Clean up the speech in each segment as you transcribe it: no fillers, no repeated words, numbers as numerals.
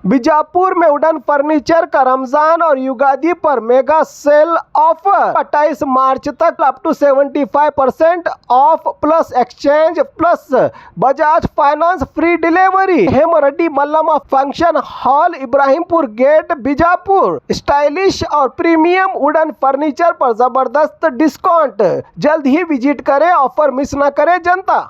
बीजापुर में wooden furniture का रमजान और युगादी पर मेगा सेल ऑफर 28 मार्च तक up to 75% off plus exchange plus Bajaj finance free delivery. Hemreddy Mallamma function hall Ibrahimpur gate Bijapur. Stylish और premium wooden furniture पर जबरदस्त डिस्काउंट। जल्द ही विजिट करें, ऑफर मिस न करे जनता।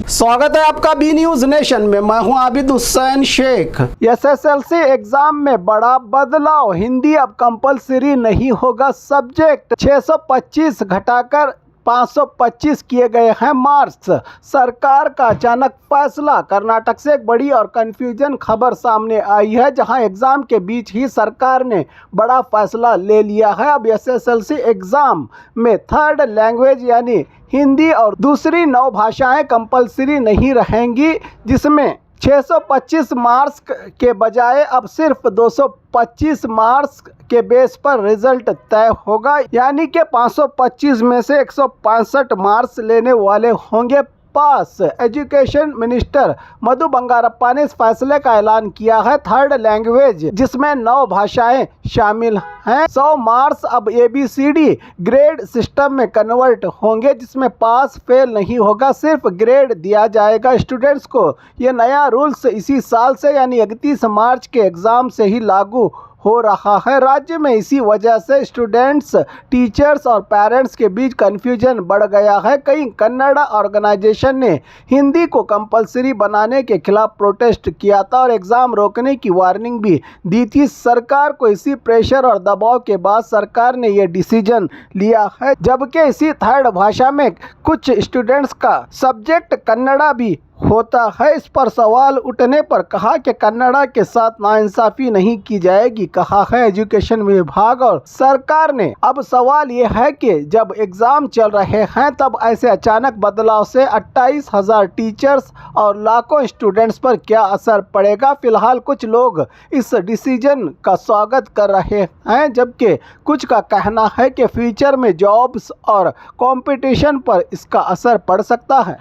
स्वागत है आपका बी न्यूज नेशन में। मैं हूं आबिद हुसैन शेख। एसएसएलसी एग्जाम में बड़ा बदलाव, हिंदी अब कंपलसरी नहीं होगा सब्जेक्ट। 625 घटाकर 525 किए गए हैं मार्क्स। सरकार का अचानक फैसला। कर्नाटक से एक बड़ी और कंफ्यूजन खबर सामने आई है, जहां एग्जाम के बीच ही सरकार ने बड़ा फैसला ले लिया है। अब एसएसएलसी एग्जाम में थर्ड लैंग्वेज यानी हिंदी और दूसरी 9 भाषाएं कंपलसरी नहीं रहेंगी, जिसमें 625 मार्क्स के बजाय अब सिर्फ 225 मार्क्स के बेस पर रिजल्ट तय होगा। यानी कि 525 में से 165 मार्क्स लेने वाले होंगे पास। एजुकेशन मिनिस्टर मधु बंगारप्पा ने इस फैसले का ऐलान किया है। थर्ड लैंग्वेज जिसमें 9 भाषाएं शामिल हैं, 100 मार्क्स अब ABCD ग्रेड सिस्टम में कन्वर्ट होंगे, जिसमें पास फेल नहीं होगा, सिर्फ ग्रेड दिया जाएगा स्टूडेंट्स को। ये नया रूल्स इसी साल से यानी 31 मार्च के एग्ज़ाम से ही लागू हो रहा है। राज्य में इसी वजह से स्टूडेंट्स, टीचर्स और पेरेंट्स के बीच कन्फ्यूजन बढ़ गया है। कई कन्नड़ ऑर्गेनाइजेशन ने हिंदी को कंपलसरी बनाने के खिलाफ प्रोटेस्ट किया था और एग्ज़ाम रोकने की वार्निंग भी दी थी सरकार को। इसी प्रेशर और दबाव के बाद सरकार ने ये डिसीजन लिया है, जबकि इसी थर्ड भाषा में कुछ स्टूडेंट्स का सब्जेक्ट कन्नड़ा भी होता है। इस पर सवाल उठने पर कहा कि कन्नड़ा के साथ नाइंसाफ़ी नहीं की जाएगी, कहा है एजुकेशन विभाग और सरकार ने। अब सवाल ये है कि जब एग्ज़ाम चल रहे हैं तब ऐसे अचानक बदलाव से 28,000 टीचर्स और लाखों स्टूडेंट्स पर क्या असर पड़ेगा। फिलहाल कुछ लोग इस डिसीजन का स्वागत कर रहे हैं, जबकि कुछ का कहना है कि फ्यूचर में जॉब्स और कंपटीशन पर इसका असर पड़ सकता है।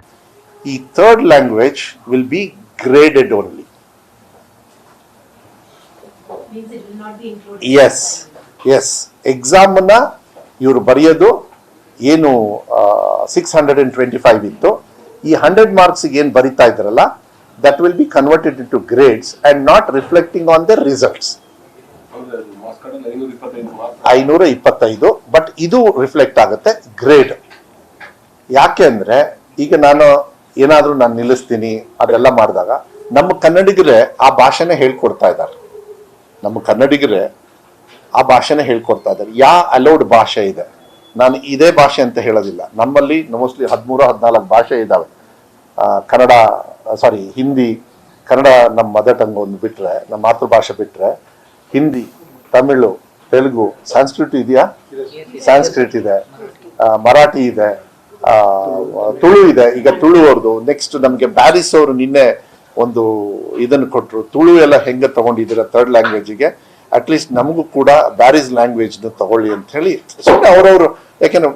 The third language will be graded only. Means it will not be included. Yes. Exam na ಇವರು ಬರೆಯೋದು ಏನು 625 ಇತ್ತು, ಈ 100 ಮಾರ್ಕ್ಸ್ ಏನು ಬರಿತಾ ಇದ್ರಲ್ಲ, that will be converted into grades and not reflecting on the results. 525, but ಇದು ರಿಫ್ಲೆಕ್ಟ್ ಆಗುತ್ತೆ ಗ್ರೇಡ್. ಯಾಕೆ ಅಂದ್ರೆ ಈಗ ನಾನು ಏನಾದ್ರೂ ನಾನು ನಿಲ್ಲಿಸ್ತೀನಿ ಅದೆಲ್ಲ ಮಾಡಿದಾಗ ನಮ್ಮ ಕನ್ನಡಿಗರೇ ಆ ಭಾಷೆನೇ ಹೇಳ್ಕೊಡ್ತಾ ಇದ್ದಾರೆ. ಯಾ ಅಲೌಡ್ ಭಾಷೆ ಇದೆ, ನಾನು ಇದೇ ಭಾಷೆ ಅಂತ ಹೇಳೋದಿಲ್ಲ. ನಮ್ಮಲ್ಲಿ ಮೋಸ್ಟ್ಲಿ 13-14 ಭಾಷೆ ಇದ್ದಾವೆ. ಹಿಂದಿ, ಕನ್ನಡ ನಮ್ಮ ಮದರ್ ಟಂಗ್ ಒಂದು ಬಿಟ್ರೆ, ನಮ್ಮ ಮಾತೃಭಾಷೆ ಬಿಟ್ರೆ ಹಿಂದಿ, ತಮಿಳು, ತೆಲುಗು, ಸಂಸ್ಕೃತ ಇದೆಯಾ? ಸಂಸ್ಕೃತ ಇದೆ, ಮರಾಠಿ ಇದೆ, ತುಳು ಇದೆ. ಈಗ ತುಳು ಅವ್ರದ್ದು ನೆಕ್ಸ್ಟ್ ನಮಗೆ ಬ್ಯಾರಿಸ್ ಅವರು ನಿನ್ನೆ ಒಂದು ಇದನ್ನು ಕೊಟ್ಟರು. ತುಳು ಎಲ್ಲ ಹೆಂಗೆ ತಗೊಂಡಿದ್ದೀರಾ ಥರ್ಡ್ ಲ್ಯಾಂಗ್ವೇಜಿಗೆ, ಅಟ್ಲೀಸ್ಟ್ ನಮಗೂ ಕೂಡ ಬ್ಯಾರಿಸ್ ಲ್ಯಾಂಗ್ವೇಜ್ ತಗೊಳ್ಳಿ ಅಂತ ಹೇಳಿ ಸುಮ್ಮನೆ ಅವರವರು, ಯಾಕೆಂದ್ರೆ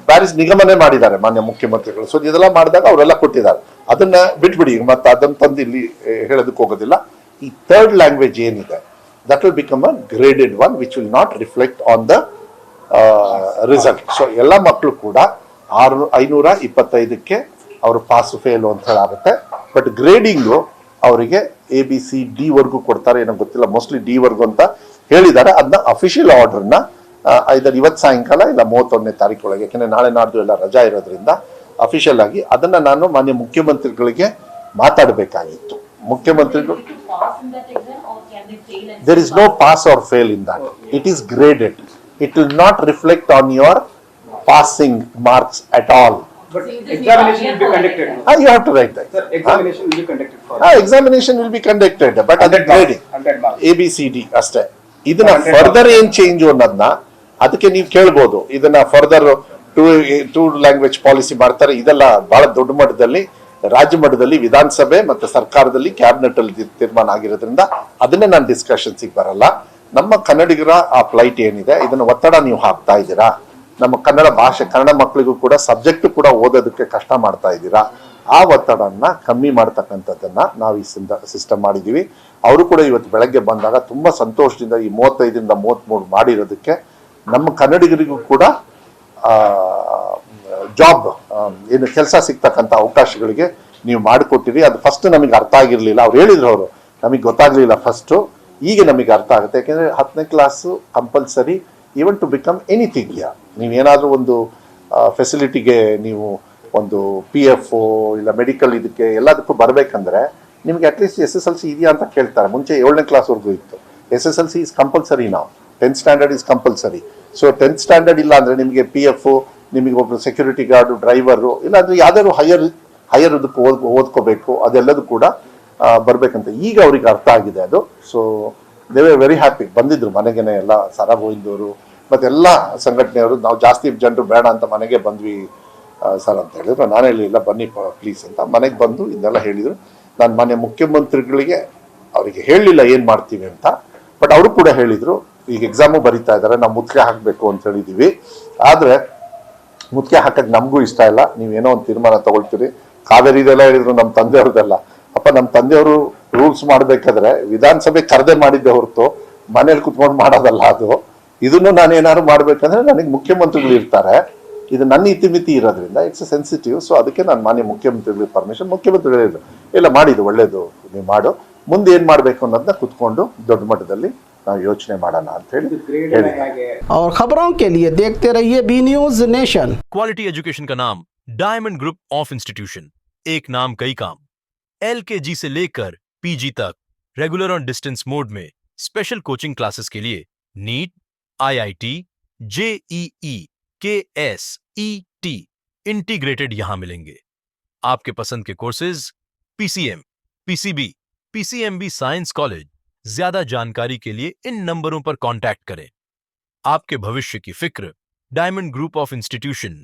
ಬ್ಯಾರಿಸ್ ನಿಗಮನೆ ಮಾಡಿದ್ದಾರೆ ಮಾನ್ಯ ಮುಖ್ಯಮಂತ್ರಿಗಳು. ಸೊ ಇದೆಲ್ಲ ಮಾಡಿದಾಗ ಅವರೆಲ್ಲ ಕೊಟ್ಟಿದ್ದಾರೆ. ಅದನ್ನ ಬಿಟ್ಬಿಡಿ, ಮತ್ತೆ ಅದನ್ನ ತಂದು ಇಲ್ಲಿ ಹೇಳೋದಕ್ಕೆ ಹೋಗೋದಿಲ್ಲ. ಈ ಥರ್ಡ್ ಲ್ಯಾಂಗ್ವೇಜ್ ಏನಿದೆ that will become a graded one which will not reflect on the result. So ಎಲ್ಲ ಮಕ್ಕಳು ಕೂಡ 525ಕ್ಕೆ ಅವರು ಪಾಸ್ ಫೇಲು ಅಂತ ಹೇಳಾಗುತ್ತೆ. ಬಟ್ ಗ್ರೇಡಿಂಗು ಅವರಿಗೆ ABCD ವರ್ಗೂ ಕೊಡ್ತಾರೆ, ಏನೋ ಗೊತ್ತಿಲ್ಲ, ಮೋಸ್ಟ್ಲಿ D ವರ್ಗು ಅಂತ ಹೇಳಿದ್ದಾರೆ. ಅದನ್ನ ಅಫಿಷಿಯಲ್ ಆರ್ಡರ್ನ ಇವತ್ತು ಸಾಯಂಕಾಲ ಇಲ್ಲ 31ನೇ ತಾರೀಕೊಳಗೆ, ಯಾಕೆಂದ್ರೆ ನಾಳೆ ನಾಡ್ದು ಎಲ್ಲ ರಜಾ ಇರೋದ್ರಿಂದ ಅಫಿಷಿಯಲ್ ಆಗಿ ಅದನ್ನ ನಾನು ಮಾನ್ಯ ಮುಖ್ಯಮಂತ್ರಿಗಳಿಗೆ ಮಾತಾಡಬೇಕಾಗಿತ್ತು. ಮುಖ್ಯಮಂತ್ರಿಗಳು there is no pass or fail in that. It is graded. It will not reflect on your passing marks at all. But examination will be conducted. You have to write that. Sir, examination will be conducted for. Examination will be conducted, but at grading 100 marks. ABCD ಅಷ್ಟೇ. ಇದನ್ನ further ಏನ್ change ಅನ್ನೋದನ್ನ ಅದಕ್ಕೆ ನೀವು ಕೇಳ್ಬೋದು. ಇದನ್ನ further two language policy ಮಾಡ್ತಾರೆ. ಇದೆಲ್ಲ ಬಹಳ ದೊಡ್ಡ ಮಟ್ಟದಲ್ಲಿ ರಾಜ್ಯ ಮಟ್ಟದಲ್ಲಿ ವಿಧಾನಸಭೆ ಮತ್ತೆ ಸರ್ಕಾರದಲ್ಲಿ ಕ್ಯಾಬಿನೆಟ್ ಅಲ್ಲಿ ತೀರ್ಮಾನ ಆಗಿರೋದ್ರಿಂದ ಅದನ್ನೇ ನಾನು ಡಿಸ್ಕಷನ್ಸಿಗೆ ಬರಲ್ಲ. ನಮ್ಮ ಕನ್ನಡಿಗರ ಆ ಫ್ಲೈಟ್ ಏನಿದೆ ಇದನ್ನ ಒತ್ತಡ ನೀವು ಹಾಕ್ತಾ ಇದ್ದೀರಾ. ನಮ್ಮ ಕನ್ನಡ ಭಾಷೆ, ಕನ್ನಡ ಮಕ್ಕಳಿಗೂ ಕೂಡ ಸಬ್ಜೆಕ್ಟ್ ಕೂಡ ಓದೋದಕ್ಕೆ ಕಷ್ಟ ಮಾಡ್ತಾ ಇದ್ದೀರಾ. ಆ ಒತ್ತಡನ ಕಮ್ಮಿ ಮಾಡ್ತಕ್ಕಂಥದ್ದನ್ನ ನಾವು ಈ ಸಿಸ್ಟಮ್ ಮಾಡಿದ್ದೀವಿ. ಅವರು ಕೂಡ ಇವತ್ತು ಬೆಳಗ್ಗೆ ಬಂದಾಗ ತುಂಬ ಸಂತೋಷದಿಂದ ಈ 35ರಿಂದ 33 ಮಾಡಿರೋದಕ್ಕೆ ನಮ್ಮ ಕನ್ನಡಿಗರಿಗೂ ಕೂಡ ಜಾಬ್ ಏನು ಕೆಲಸ ಸಿಗ್ತಕ್ಕಂಥ ಅವಕಾಶಗಳಿಗೆ ನೀವು ಮಾಡಿಕೊಟ್ಟಿರಿ. ಅದು ಫಸ್ಟ್ ನಮಗೆ ಅರ್ಥ ಆಗಿರಲಿಲ್ಲ. ಅವ್ರು ಹೇಳಿದ್ರು, ಅವರು ನಮಗೆ ಗೊತ್ತಾಗಲಿಲ್ಲ ಫಸ್ಟು. ಈಗ ನಮಗೆ ಅರ್ಥ ಆಗುತ್ತೆ. ಯಾಕೆಂದರೆ 10ನೇ class compulsory even to become anything. ನೀವೇನಾದರೂ ಒಂದು ಫೆಸಿಲಿಟಿಗೆ ನೀವು ಒಂದು PF ಇಲ್ಲ ಮೆಡಿಕಲ್ ಇದಕ್ಕೆ ಎಲ್ಲದಕ್ಕೂ ಬರಬೇಕಂದ್ರೆ ನಿಮಗೆ ಅಟ್ಲೀಸ್ಟ್ SSLC ಇದೆಯಾ ಅಂತ ಕೇಳ್ತಾರೆ. ಮುಂಚೆ 7ನೇ ಕ್ಲಾಸ್ವರೆಗೂ ಇತ್ತು. SSLC ಇಸ್ ಕಂಪಲ್ಸರಿ ನಾವು. 10th standard is compulsory. So 10th standard ಇಲ್ಲ ಅಂದರೆ ನಿಮಗೆ PF, ನಿಮಗೆ ಒಬ್ಬರು ಸೆಕ್ಯೂರಿಟಿ ಗಾರ್ಡು, ಡ್ರೈವರು, ಇಲ್ಲಾಂದರೆ ಯಾವ್ದಾದ್ರು ಹೈಯರ್ ಇದಕ್ಕೆ ಓದ್ಕೋಬೇಕು, ಅದೆಲ್ಲದೂ ಕೂಡ ಬರಬೇಕಂತ ಈಗ ಅವ್ರಿಗೆ ಅರ್ಥ ಆಗಿದೆ ಅದು. So they were very happy. ಬಂದಿದ್ರು ಮನೆಗೇನೆ ಎಲ್ಲ ಸರ ಗೋವಿಂದವರು ಮತ್ತೆಲ್ಲ ಸಂಘಟನೆಯವರು. ನಾವು ಜಾಸ್ತಿ ಜನರು ಬೇಡ ಅಂತ ಮನೆಗೆ ಬಂದ್ವಿ ಸರ್ ಅಂತ ಹೇಳಿದ್ರು. ನಾನು ಹೇಳಿಲ್ಲ, ಬನ್ನಿ ಪ್ಲೀಸ್ ಅಂತ ಮನೆಗೆ ಬಂದು ಇದೆಲ್ಲ ಹೇಳಿದರು. ನಾನು ಮಾನ್ಯ ಮುಖ್ಯಮಂತ್ರಿಗಳಿಗೆ ಅವರಿಗೆ ಹೇಳಲಿಲ್ಲ ಏನು ಮಾಡ್ತೀವಿ ಅಂತ, ಬಟ್ ಅವರು ಕೂಡ ಹೇಳಿದರು ಈಗ ಎಕ್ಸಾಮು ಬರೀತಾ ಇದ್ದಾರೆ, ನಾವು ಮುತ್ತಿಗೆ ಹಾಕಬೇಕು ಅಂತ ಹೇಳಿದ್ದೀವಿ. ಆದರೆ ಮುತ್ತಿಗೆ ಹಾಕಕ್ಕೆ ನಮಗೂ ಇಷ್ಟ ಇಲ್ಲ. ನೀವೇನೋ ಒಂದು ತೀರ್ಮಾನ ತಗೊಳ್ತೀರಿ. ಕಾವೇರಿದೆಲ್ಲ ಹೇಳಿದ್ರು ನಮ್ಮ ತಂದೆಯವ್ರದ್ದೆಲ್ಲ. ಅಪ್ಪ, ನಮ್ಮ ತಂದೆಯವರು ರೂಲ್ಸ್ ಮಾಡಬೇಕಾದ್ರೆ ವಿಧಾನಸಭೆ ಕರೆದೆ ಮಾಡಿದ್ದೆ ಹೊರತು ಮನೇಲಿ ಕುತ್ಕೊಂಡು ಮಾಡೋದಲ್ಲ ಅದು. ಇದನ್ನು ನಾನು ಏನಾದ್ರು ಮಾಡ್ಬೇಕಂದ್ರೆ ನನಗೆ ಮುಖ್ಯಮಂತ್ರಿಗಳು ಇರ್ತಾರೆ. ಇದು ನನ್ನ ಇತಿಮಿತಿ ಇರೋದ್ರಿಂದ ಇಟ್ಸ್ ಸೆನ್ಸಿಟಿವ್. ಸೊ ಅದಕ್ಕೆ ನಾನು ಮಾನ್ಯ ಮುಖ್ಯಮಂತ್ರಿಗಳಿಗೆ ಪರ್ಮಿಷನ್, ಮುಖ್ಯಮಂತ್ರಿಗಳು ಹೇಳಿದ್ರು ಇಲ್ಲ ಮಾಡಿದ್ದು ಒಳ್ಳೇದು, ನೀವು ಮಾಡು, ಮುಂದೆ ಏನು ಮಾಡಬೇಕು ಅನ್ನೋದನ್ನ ಕುತ್ಕೊಂಡು ದೊಡ್ಡ ಮಟ್ಟದಲ್ಲಿ ನಾವು ಯೋಚನೆ ಮಾಡೋಣ ಅಂತ ಹೇಳಿ ಹೇಳಿದೆ. और खबरों के लिए देखते रहिए B news nation. Quality education का नाम डायमंड ग्रुप ऑफ इंस्टीट्यूशन। एक नाम कई काम। LKG से लेकर PG तक रेगुलर और डिस्टेंस मोड में स्पेशल कोचिंग क्लासेस के लिए NEET, IIT, JEE, KS, ET integrated यहां मिलेंगे। आपके पसंद के courses PCM, PCB, PCMB science college. ज्यादा जानकारी के लिए इन नंबरों पर कांटेक्ट करें। आपके भविष्य की फिक्र डायमंड ग्रुप ऑफ इंस्टीट्यूशन।